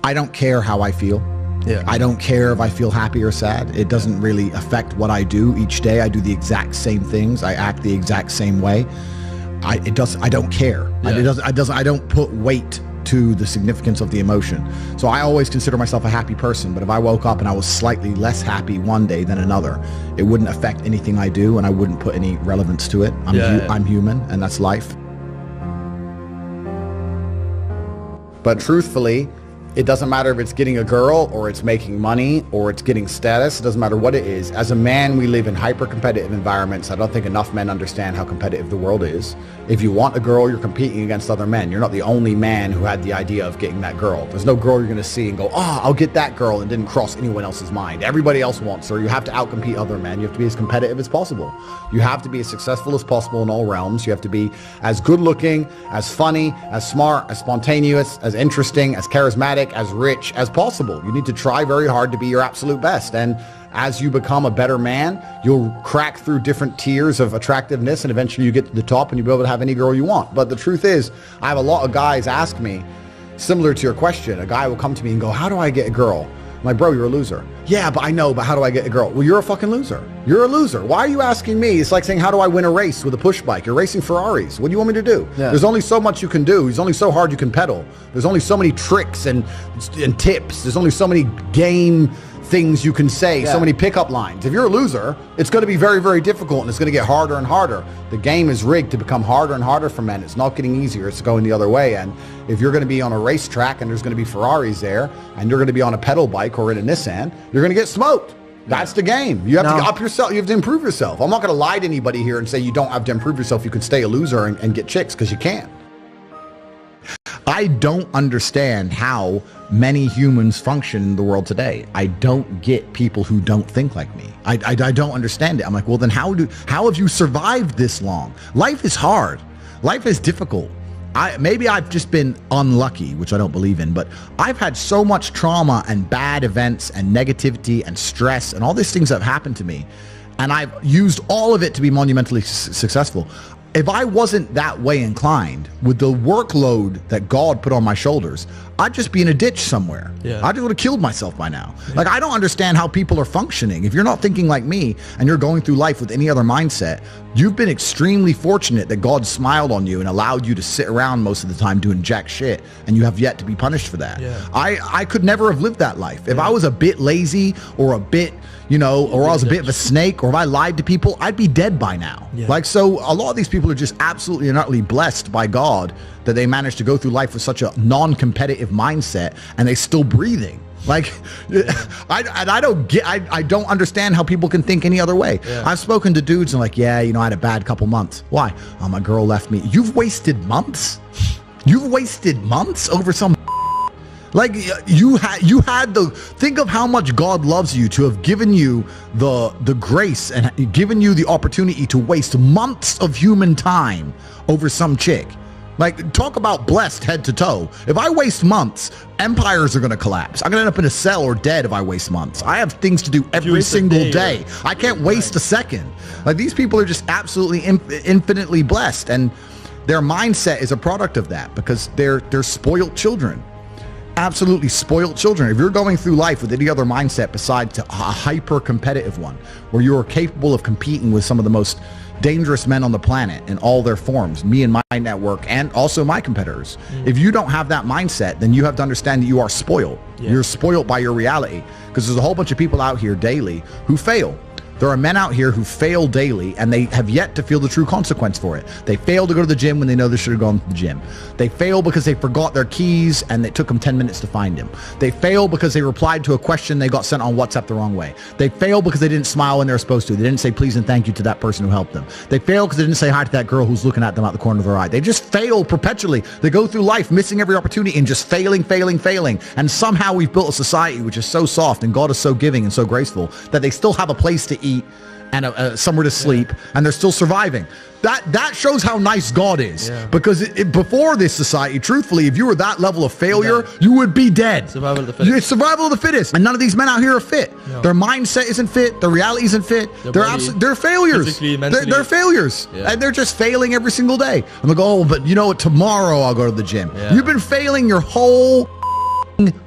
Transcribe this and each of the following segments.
I don't care how I feel. Yeah. I don't care if I feel happy or sad. It doesn't really affect what I do each day. I do the exact same things. I act the exact same way. I don't care. Yeah. I don't put weight to the significance of the emotion. So I always consider myself a happy person, but if I woke up and I was slightly less happy one day than another, it wouldn't affect anything I do, and I wouldn't put any relevance to it. I'm human, and that's life. But truthfully, it doesn't matter if it's getting a girl or it's making money or it's getting status. It doesn't matter what it is. As a man, we live in hyper-competitive environments. I don't think enough men understand how competitive the world is. If you want a girl, you're competing against other men. You're not the only man who had the idea of getting that girl. There's no girl you're going to see and go, oh, I'll get that girl, and didn't cross anyone else's mind. Everybody else wants her. You have to outcompete other men. You have to be as competitive as possible. You have to be as successful as possible in all realms. You have to be as good looking, as funny, as smart, as spontaneous, as interesting, as charismatic, as rich as possible. You need to try very hard to be your absolute best. And as you become a better man, you'll crack through different tiers of attractiveness, and eventually you get to the top and you'll be able to have any girl you want. But the truth is, I have a lot of guys ask me, similar to your question, a guy will come to me and go, how do I get a girl? I'm like, bro, you're a loser. Yeah, but I know, but how do I get a girl? Well, you're a fucking loser. You're a loser. Why are you asking me? It's like saying, how do I win a race with a push bike? You're racing Ferraris. What do you want me to do? Yeah. There's only so much you can do. There's only so hard you can pedal. There's only so many tricks and tips. There's only so many game things you can say, so many pickup lines. If you're a loser, it's going to be very, very difficult, and it's going to get harder and harder. The game is rigged to become harder and harder for men. It's not getting easier. It's going the other way. And if you're going to be on a racetrack and there's going to be Ferraris there, and you're going to be on a pedal bike or in a Nissan, you're going to get smoked. That's the game. You have to up yourself. You have to improve yourself. I'm not going to lie to anybody here and say you don't have to improve yourself. You can stay a loser and get chicks, because you can't. I don't understand how many humans function in the world today. I don't get people who don't think like me. I don't understand it. I'm like, well, then how have you survived this long? Life is hard. Life is difficult. Maybe I've just been unlucky, which I don't believe in, but I've had so much trauma and bad events and negativity and stress and all these things that have happened to me, and I've used all of it to be monumentally successful. If I wasn't that way inclined with the workload that God put on my shoulders, I'd just be in a ditch somewhere. Yeah. I just would have killed myself by now. Yeah. Like, I don't understand how people are functioning. If you're not thinking like me and you're going through life with any other mindset, you've been extremely fortunate that God smiled on you and allowed you to sit around most of the time doing jack shit, and you have yet to be punished for that. Yeah. I could never have lived that life. If I was a bit lazy or a bit, or I was a bit of a snake, or if I lied to people, I'd be dead by now. Yeah. Like, so a lot of these people are just absolutely and utterly blessed by God that they managed to go through life with such a non-competitive mindset, and they're still breathing. Like, I don't understand how people can think any other way. Yeah. I've spoken to dudes and like, I had a bad couple months. Why? Oh, my girl left me. You've wasted months? You've wasted months over some... Like, you had the, think of how much God loves you to have given you the grace and given you the opportunity to waste months of human time over some chick. Like, talk about blessed head to toe. If I waste months, empires are going to collapse. I'm going to end up in a cell or dead if I waste months. I have things to do every single day. I can't waste a second. Like, these people are just absolutely infinitely blessed, and their mindset is a product of that, because they're spoiled children. Absolutely spoiled children. If you're going through life with any other mindset besides a hyper-competitive one, where you're capable of competing with some of the most dangerous men on the planet in all their forms, me and my network, and also my competitors. If you don't have that mindset, then you have to understand that you are spoiled. You're spoiled by your reality, because there's a whole bunch of people out here daily who fail. There are men out here who fail daily, and they have yet to feel the true consequence for it. They fail to go to the gym when they know they should have gone to the gym. They fail because they forgot their keys and it took them 10 minutes to find them. They fail because they replied to a question they got sent on WhatsApp the wrong way. They fail because they didn't smile when they were supposed to. They didn't say please and thank you to that person who helped them. They fail because they didn't say hi to that girl who's looking at them out the corner of their eye. They just fail perpetually. They go through life missing every opportunity and just failing. And somehow we've built a society which is so soft, and God is so giving and so graceful, that they still have a place to eat and somewhere to sleep, and they're still surviving. That shows how nice God is, because before this society, truthfully, if you were that level of failure, you would be dead. Survival of the fittest. It's survival of the fittest, and none of these men out here are fit. No. Their mindset isn't fit. Their reality isn't fit. They're failures. They're failures, and they're just failing every single day. I'm like, oh, but you know what? Tomorrow I'll go to the gym. You've been failing your whole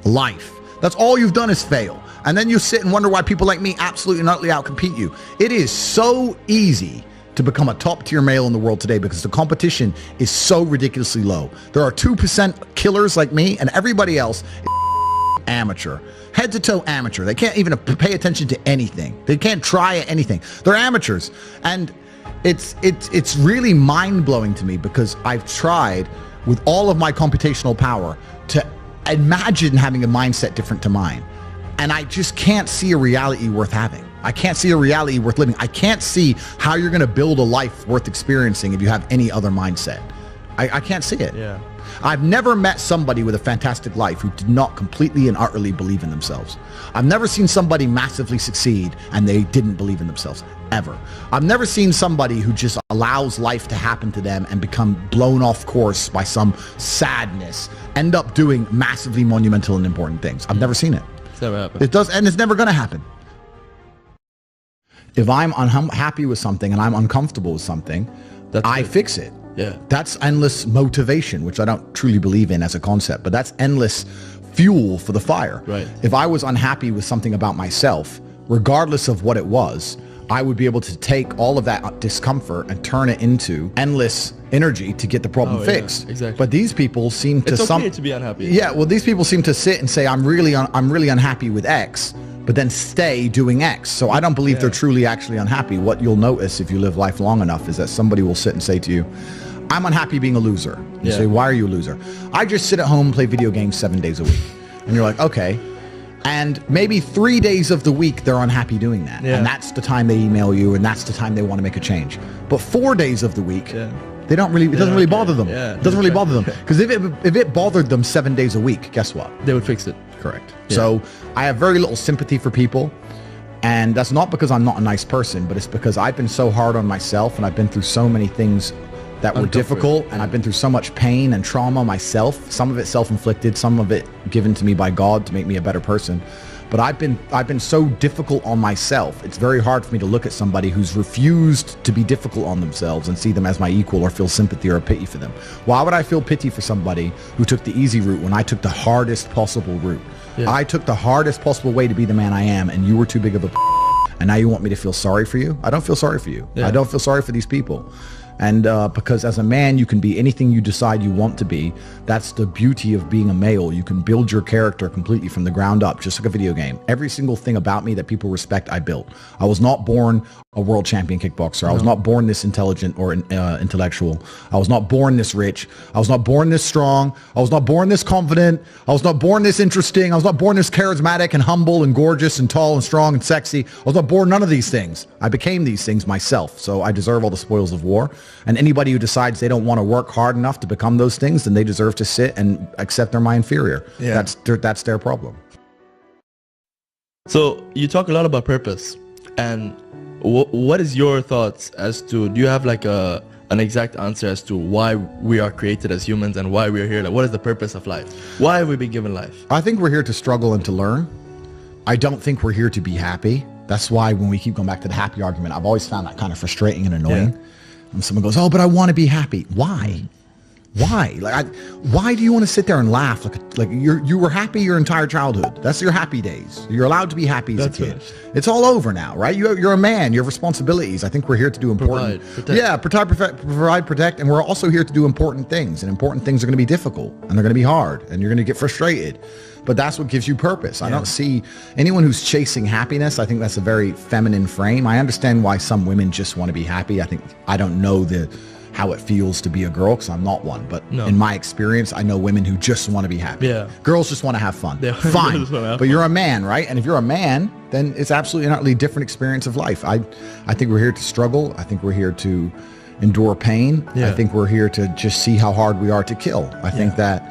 life. That's all you've done is fail. And then you sit and wonder why people like me absolutely and utterly outcompete you. It is so easy to become a top tier male in the world today because the competition is so ridiculously low. There are 2% killers like me, and everybody else is amateur. Head to toe amateur. They can't even pay attention to anything. They can't try anything. They're amateurs. And it's really mind-blowing to me because I've tried with all of my computational power to imagine having a mindset different to mine. And I just can't see a reality worth having. I can't see a reality worth living. I can't see how you're going to build a life worth experiencing if you have any other mindset. I can't see it. Yeah. I've never met somebody with a fantastic life who did not completely and utterly believe in themselves. I've never seen somebody massively succeed and they didn't believe in themselves, ever. I've never seen somebody who just allows life to happen to them and become blown off course by some sadness, end up doing massively monumental and important things. I've never seen it. It's never happened. It does, and it's never going to happen. If I'm unhappy with something and I'm uncomfortable with something, I fix it. Yeah. That's endless motivation, which I don't truly believe in as a concept, but that's endless fuel for the fire. Right. If I was unhappy with something about myself, regardless of what it was, I would be able to take all of that discomfort and turn it into endless energy to get the problem fixed. Exactly. But these people seem to it's okay to be unhappy. Yeah, well, these people seem to sit and say, I'm really unhappy with X, but then stay doing X. So I don't believe they're truly actually unhappy. What you'll notice if you live life long enough is that somebody will sit and say to you, I'm unhappy being a loser. You say, why are you a loser? I just sit at home and play video games 7 days a week. And you're like, okay. And maybe 3 days of the week they're unhappy doing that. And that's the time they email you and that's the time they want to make a change. But 4 days of the week, they don't really, it doesn't really bother them. It doesn't really bother them. Because if it bothered them 7 days a week, guess what? They would fix it. Correct. So I have very little sympathy for people. And that's not because I'm not a nice person, but it's because I've been so hard on myself and I've been through so many things that were difficult, and I've been through so much pain and trauma myself, some of it self-inflicted, some of it given to me by God to make me a better person. But I've been so difficult on myself. It's very hard for me to look at somebody who's refused to be difficult on themselves and see them as my equal or feel sympathy or pity for them. Why would I feel pity for somebody who took the easy route when I took the hardest possible route? I took the hardest possible way to be the man I am, and you were too big of a and now you want me to feel sorry for you? I don't feel sorry for you. I don't feel sorry for these people. And because as a man, you can be anything you decide you want to be. That's the beauty of being a male. You can build your character completely from the ground up, just like a video game. Every single thing about me that people respect, I built. I was not born a world champion kickboxer. I was not born this intelligent or intellectual. I was not born this rich. I was not born this strong. I was not born this confident. I was not born this interesting. I was not born this charismatic and humble and gorgeous and tall and strong and sexy. I was not born none of these things. I became these things myself. So I deserve all the spoils of war. And anybody who decides they don't want to work hard enough to become those things, then they deserve to sit and accept they're my inferior. That's their problem. So you talk a lot about purpose, and what is your thoughts as to, do you have like an exact answer as to why we are created as humans and why we're here? Like, what is the purpose of life? Why have we been given life? I think we're here to struggle and to learn. I don't think we're here to be happy. That's why when we keep going back to the happy argument, I've always found that kind of frustrating and annoying. When someone goes, oh, but I want to be happy. Why? Why? Why do you want to sit there and laugh like you were happy your entire childhood? That's your happy days. You're allowed to be happy as a kid. Finished. It's all over now, right? You're a man. You have responsibilities. I think we're here to do important. Provide, protect, and we're also here to do important things. And important things are going to be difficult, and they're going to be hard, and you're going to get frustrated. But that's what gives you purpose. I don't see anyone who's chasing happiness. I think that's a very feminine frame. I understand why some women just want to be happy. I don't know how it feels to be a girl because I'm not one. But in my experience, I know women who just want to be happy. Girls just want to have fun. Fine. But you're a man, right? And if you're a man, then it's absolutely an utterly different experience of life. I think we're here to struggle. I think we're here to endure pain. I think we're here to just see how hard we are to kill. I think that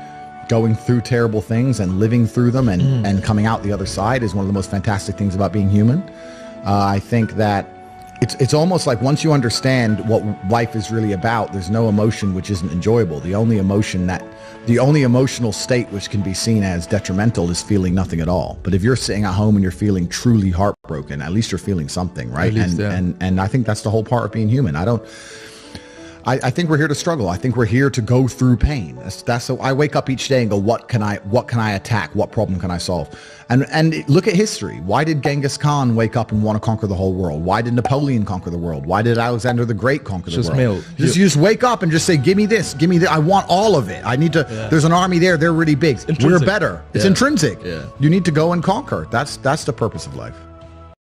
going through terrible things and living through them and coming out the other side is one of the most fantastic things about being human. I think that it's almost like once you understand what life is really about, there's no emotion which isn't enjoyable. The only emotional state which can be seen as detrimental is feeling nothing at all. But if you're sitting at home and you're feeling truly heartbroken, at least you're feeling something, right? And I think that's the whole part of being human. I think we're here to struggle. I think we're here to go through pain. That's so I wake up each day and go, what can I attack? What problem can I solve? And look at history. Why did Genghis Khan wake up and want to conquer the whole world? Why did Napoleon conquer the world? Why did Alexander the Great conquer the world? You just wake up and just say, give me this, give me that. I want all of it. I need to, there's an army there. They're really big. We're better. It's intrinsic. Yeah. You need to go and conquer. That's the purpose of life.